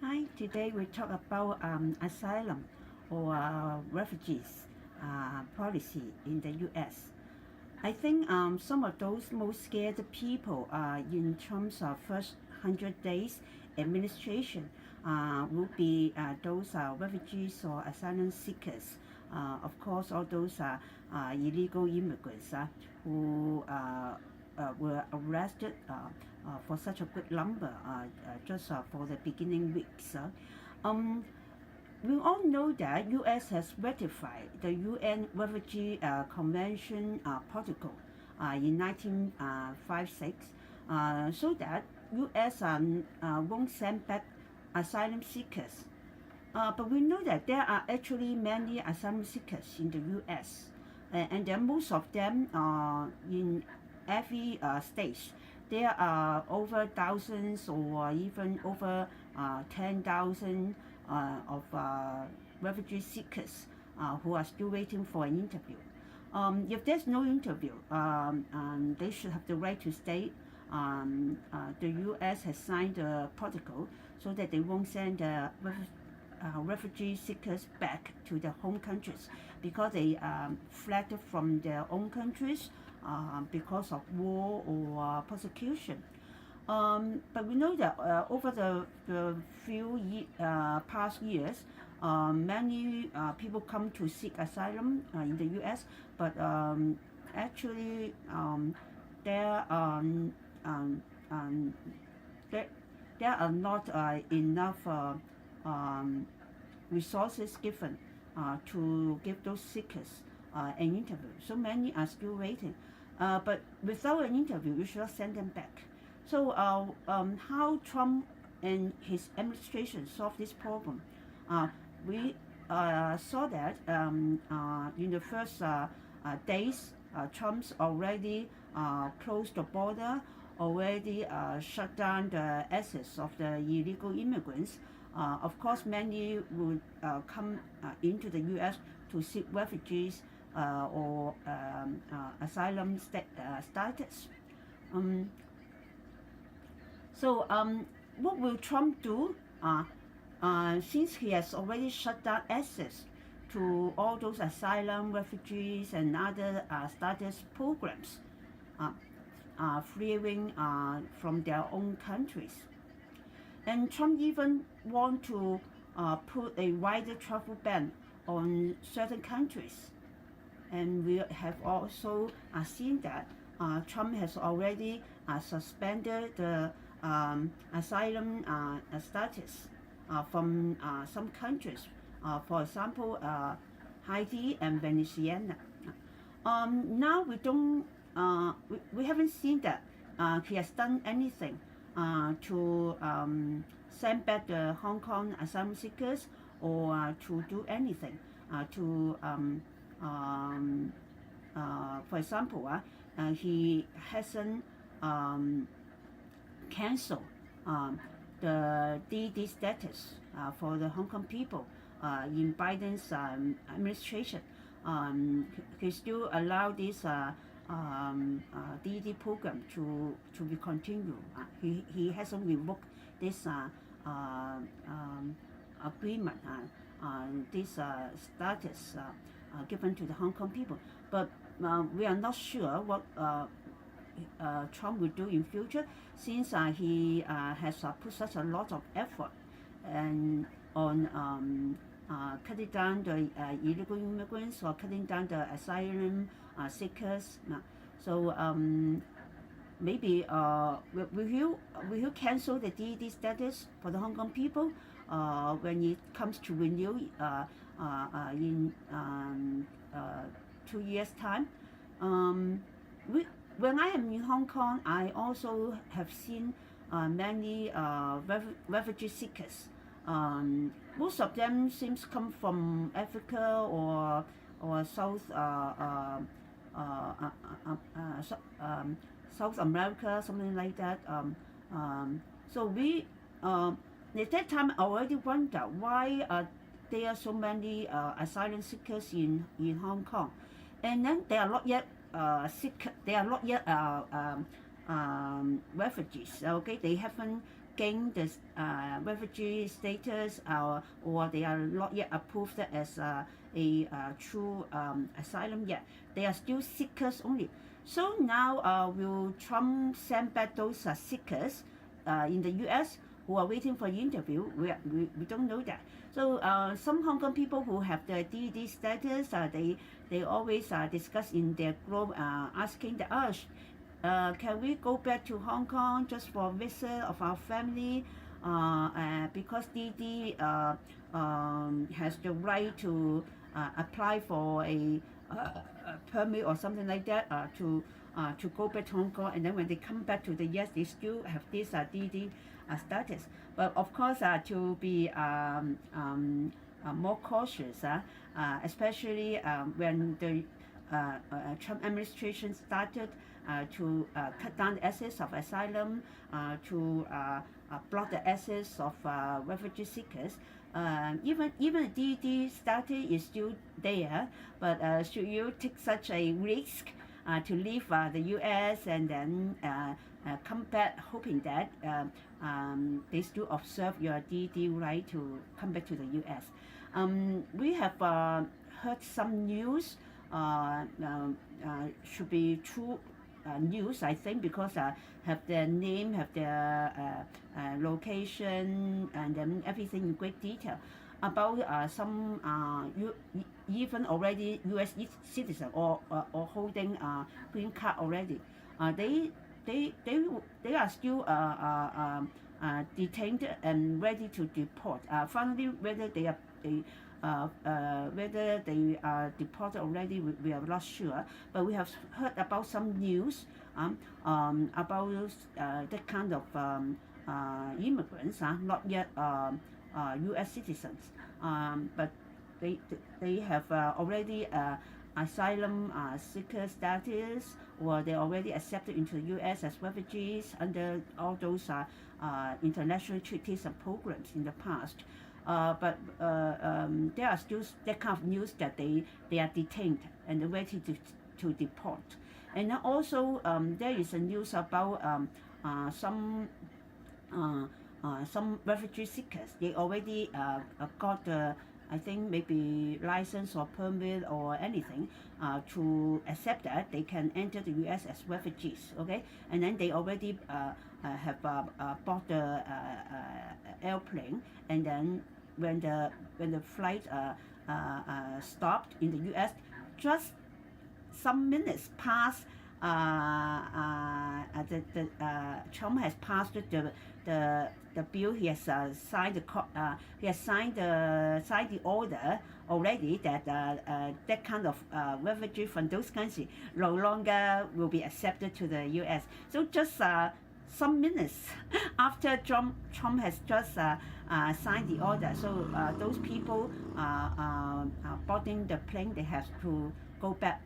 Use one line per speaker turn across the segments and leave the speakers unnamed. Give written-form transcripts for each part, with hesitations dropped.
Hi, today we talk about asylum or refugees policy in the U.S. I think some of those most scared people in terms of first 100 days administration will be those refugees or asylum seekers. Of course, all those illegal immigrants who were arrested for such a good number just for the beginning weeks. Um, we all know that U.S. has ratified the UN Refugee Convention Protocol in 1956, so that U.S. won't send back asylum seekers. But we know that there are actually many asylum seekers in the U.S. And then most of them in every stage. There are over thousands or even over 10,000 of refugee seekers who are still waiting for an interview. If there's no interview, they should have the right to stay. The U.S. has signed a protocol so that they won't send refugee seekers back to their home countries because they fled from their own countries because of war or persecution. But we know that over the past years, many people come to seek asylum in the U.S., but actually there, um, um, there, there are not enough um, resources given to give those seekers an interview. So many are still waiting. But without an interview, you should not send them back. So how Trump and his administration solved this problem? We saw that in the first days, Trump's already closed the border, already shut down the access of the illegal immigrants. Of course, many would come into the U.S. to seek refugees or asylum status. Um, so what will Trump do? Since he has already shut down access to all those asylum, refugees, and other status programs, fleeing from their own countries. And Trump even want to put a wider travel ban on certain countries. And we have also seen that Trump has already suspended the asylum status from some countries, for example, Haiti and Venezuela. Now we haven't seen that he has done anything to send back the Hong Kong asylum seekers or to do anything to for example, he hasn't cancelled the DD status for the Hong Kong people in Biden's administration. He still allowed this DD program to be continued. He hasn't revoked this agreement, this status given to the Hong Kong people. But we are not sure what Trump will do in future, since he has put such a lot of effort and on cutting down the illegal immigrants or cutting down the asylum seekers. So maybe will you cancel the DD status for the Hong Kong people when it comes to renew in 2 years' time? When I am in Hong Kong, I also have seen many refugee seekers. Most of them seems come from Africa or South America, something like that. So we at that time I already wondered why there are so many asylum seekers in Hong Kong, and then they are not yet refugees. Okay, they haven't gain this refugee status or they are not yet approved as a true asylum yet. They are still seekers only. So now will Trump send back those seekers in the U.S. who are waiting for interview? We don't know that. So some Hong Kong people who have the DD status, they always discuss in their group asking the us, can we go back to Hong Kong just for a visit of our family? Because DD has the right to apply for a permit or something like that to go back to Hong Kong, and then when they come back to the US, they still have this DD status. But of course, to be more cautious, especially when the Trump administration started to cut down the access of asylum, to block the access of refugee seekers. Even DD status is still there, but should you take such a risk to leave the U.S. and then come back, hoping that they still observe your DD right to come back to the U.S. We have heard some news, should be true news, I think, because have their name, have their location, and then everything in great detail about some even already U.S. citizen or holding green card already. They are still detained and ready to deport. Finally, whether they are deported already, we are not sure. But we have heard about some news about that kind of immigrants, not yet U.S. citizens, but they have already asylum seeker status, or they already accepted into the U.S. as refugees under all those international treaties and programs in the past. But there are still that kind of news that they are detained and ready to deport. And then also there is a news about some refugee seekers. They already got the, I think, maybe license or permit or anything to accept that they can enter the U.S. as refugees. Okay, and then they already have bought the airplane, and then when the flight stopped in the U.S., just some minutes past, Trump has passed the bill. He has signed the order already that that kind of refugee from those countries no longer will be accepted to the U.S. So just some minutes after Trump has just signed the order, so those people boarding the plane, they have to go back.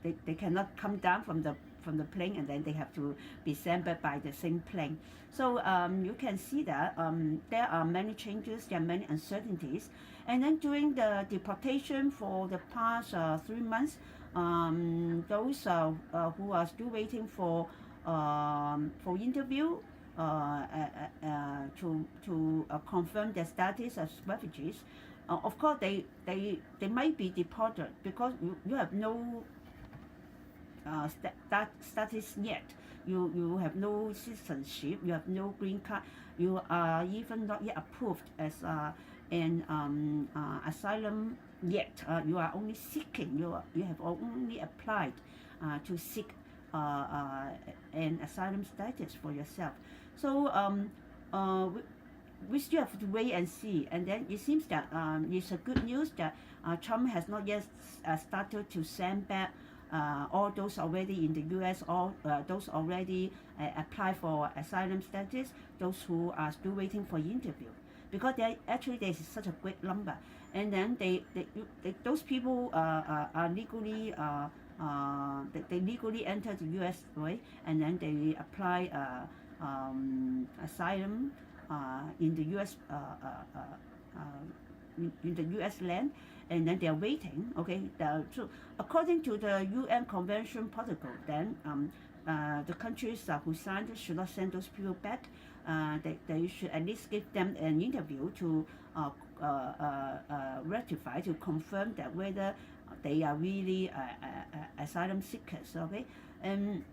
They cannot come down from the plane, and then they have to be sent back by the same plane. So you can see that there are many changes, there are many uncertainties. And then during the deportation for the past 3 months, those who are still waiting for interview to confirm their status as refugees, of course they might be deported because you have no status yet. You have no citizenship, you have no green card, you are even not yet approved as an asylum yet. You are only seeking, you have only applied to seek an asylum status for yourself. So we still have to wait and see. And then it seems that it's a good news that Trump has not yet started to send back all those already in the U.S., all those already apply for asylum status, those who are still waiting for interview, because there's such a great number. And then those people are legally they legally enter the U.S., right? And then they apply asylum in the U.S. In the U.S. land, and then they are waiting. Okay, so according to the UN Convention Protocol, then the countries who signed should not send those people back. They should at least give them an interview to rectify, to confirm that whether they are really asylum seekers. Okay, and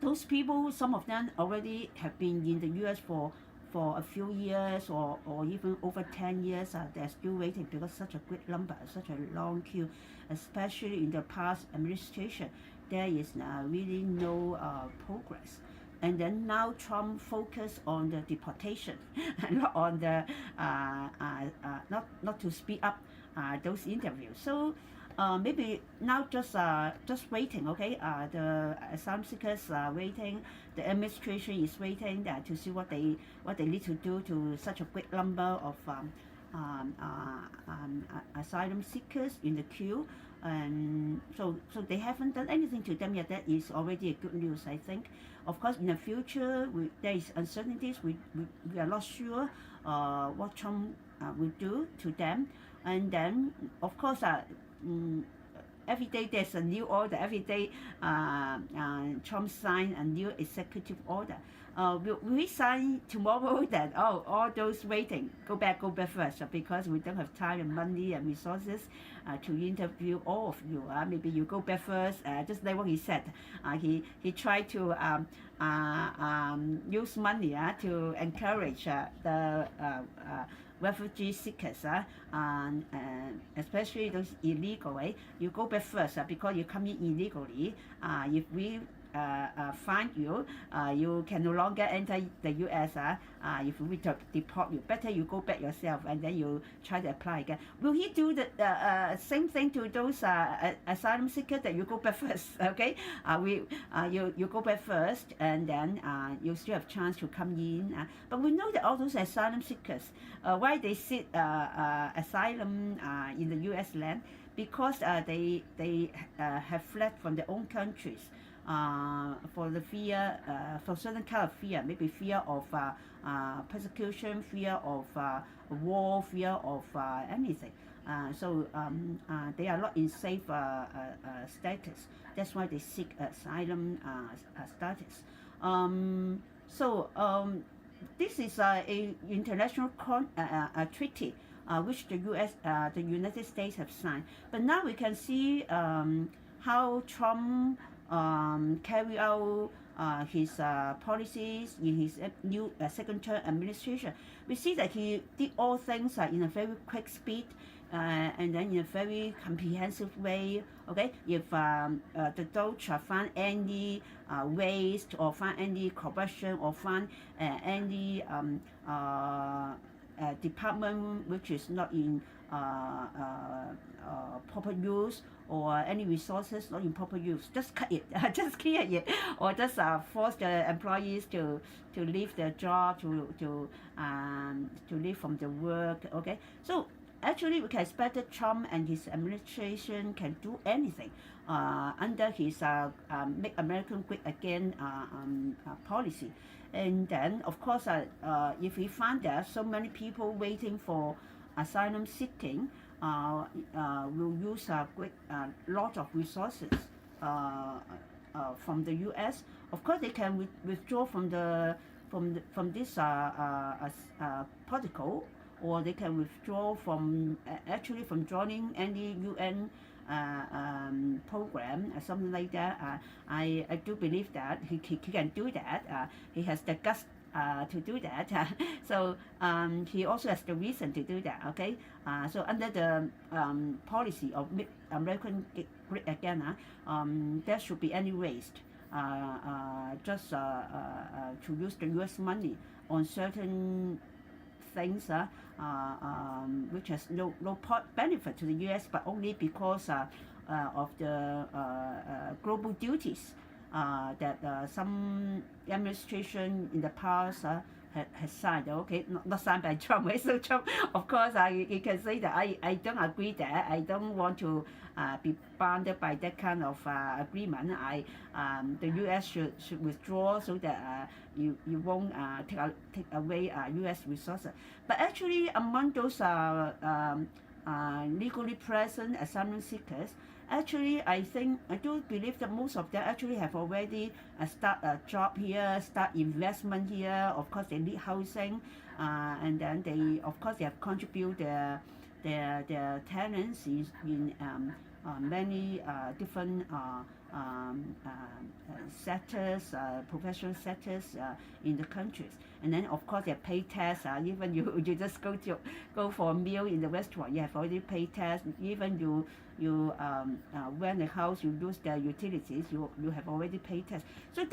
those people, some of them already have been in the U.S. for a few years or even over 10 years. They're still waiting because such a great number, such a long queue, especially in the past administration. There is really no progress. And then now Trump focused on the deportation, not on the not to speed up those interviews. So maybe now just waiting. Okay, the asylum seekers are waiting. The administration is waiting to see what they need to do to such a great number of asylum seekers in the queue. And so they haven't done anything to them yet. That is already a good news, I think. Of course, in the future, there is uncertainties. We are not sure what Trump will do to them. And then, of course, every day there's a new order. Every day, Trump signed a new executive order. Will we sign tomorrow that all those waiting go back first, because we don't have time and money and resources to interview all of you. Maybe you go back first. Just like what he said. He tried to use money to encourage the refugee seekers, and especially those illegal. You go back first because you come in illegally. If we find you, you can no longer enter the U.S. If we deport you, better you go back yourself and then you try to apply again. Will he do the same thing to those asylum seekers, that you go back first? Okay, you go back first, and then you still have chance to come in. But we know that all those asylum seekers, why they seek asylum in the U.S. land, because they have fled from their own countries. For the fear, for certain kind of fear, maybe fear of persecution, fear of war, fear of anything. So they are not in safe status. That's why they seek asylum status. This is a international treaty which the United States have signed. But now we can see how Trump carry out his policies in his new second term administration. We see that he did all things in a very quick speed, and then in a very comprehensive way. Okay, if the Dutch find any waste, or find any corruption, or find any department which is not in proper use, or any resources not in proper use, just cut it, just clear it, or just force the employees to leave their job, to leave from the work. Okay, so actually we can expect that Trump and his administration can do anything under his Make America Great Again policy. And then, of course, if we find there are so many people waiting for asylum seeking, will use a great lot of resources from the U.S. Of course, they can withdraw from this protocol, or they can withdraw from actually from joining any UN program or something like that. I do believe that he can do that. He has the guts to do that. So he also has the reason to do that. Okay. So under the policy of Make American Great Again, there should be any waste. Just to use the U.S. money on certain things which has no benefit to the U.S., but only because of the global duties that some administration in the past has signed. Okay, not signed by Trump. So Trump, of course, he can say that I don't agree that. I don't want to be bounded by that kind of agreement. The U.S. should withdraw so that you won't take away U.S. resources. But actually, among those legally present asylum seekers, actually I do believe that most of them actually have already start a job here, start investment here. Of course they need housing, and then they of course they have contributed their talents in many different sectors, professional sectors in the countries. And then of course they pay tax. Even you just go for a meal in the restaurant, you have already paid tax. Even you rent a house, you use their utilities, you have already paid tax. So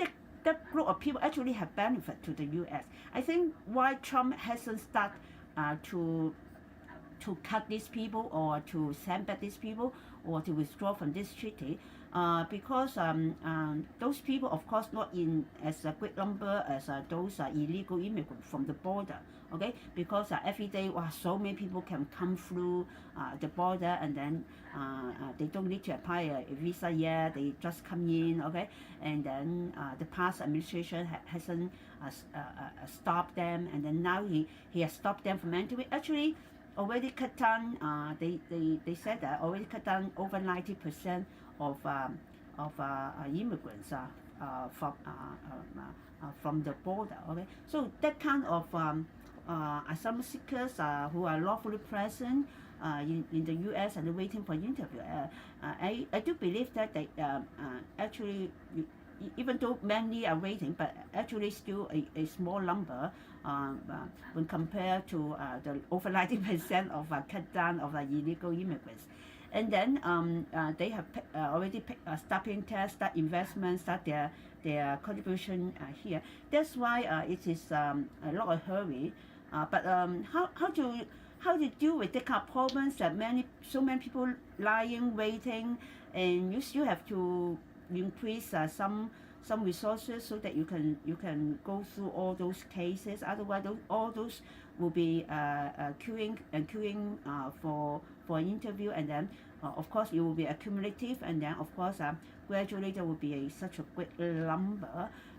that group of people actually have benefit to the U.S. I think why Trump hasn't started to cut these people or to send back these people or to withdraw from this treaty, because those people of course not in as a great number as those illegal immigrants from the border, okay, because every day so many people can come through the border, and then they don't need to apply a visa yet, they just come in, okay, and then the past administration hasn't stopped them, and then now he has stopped them from entering. Actually already cut down, they said that already cut down over 90% of immigrants from the border. Okay, so that kind of asylum seekers who are lawfully present in the U.S. and waiting for interview, I do believe that they actually, even though many are waiting, but actually still a small number when compared to the over 90% of cut down of illegal immigrants. And then they have already start paying tax, start investment, start their contribution here. That's why it is a lot of hurry. But how to deal with the kind of problems that so many people lying, waiting, and you still have to increase some resources so that you can go through all those cases. Otherwise, all those will be queuing for an interview, and then of course it will be accumulative, and then of course gradually there will be such a great number